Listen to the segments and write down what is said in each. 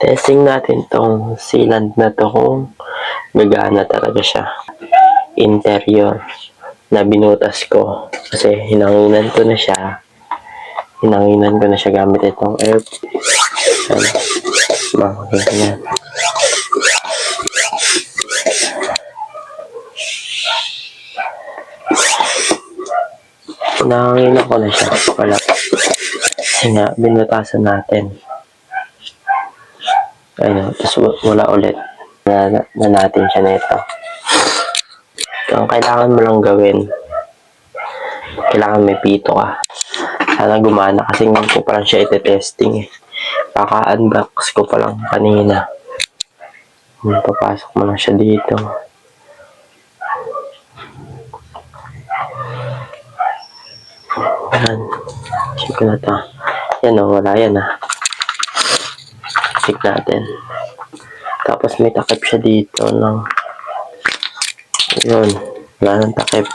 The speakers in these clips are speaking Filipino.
Testing natin tong sealant na to kung gagana talaga siya. Interior na binutas ko kasi hinanginan ko na siya. Hinanginan ko na siya gamit itong air. Ganyan. Hinanginan ko na siya. Wala. Kasi nga, binutasan natin. Ayun, tapos wala ulit na natin siya nito. Ang kailangan mo lang gawin, kailangan may pito ka. Sana gumana kasi ngayon ko pa lang siya ite-testing eh. Kaka-unbox ko pa lang kanina. Papasok mo lang siya dito. Yan. Check ko na ito. Yan o, wala yan ah. Check natin. Tapos may takip siya dito ng yun, wala nang takip.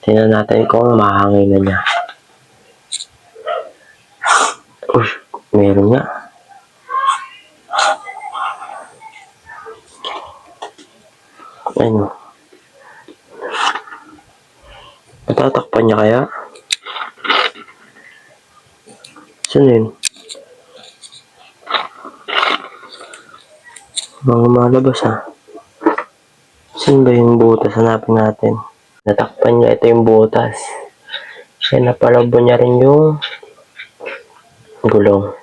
Tingnan natin kung mahangin na niya. Meron nga. Ayun. Matatakpan niya kaya? Saan yun? Mga malabas ha. Saan ba yung butas? Hanapin natin. Natakpan niya. Ito yung butas. Siya napalabo niya rin yung gulong.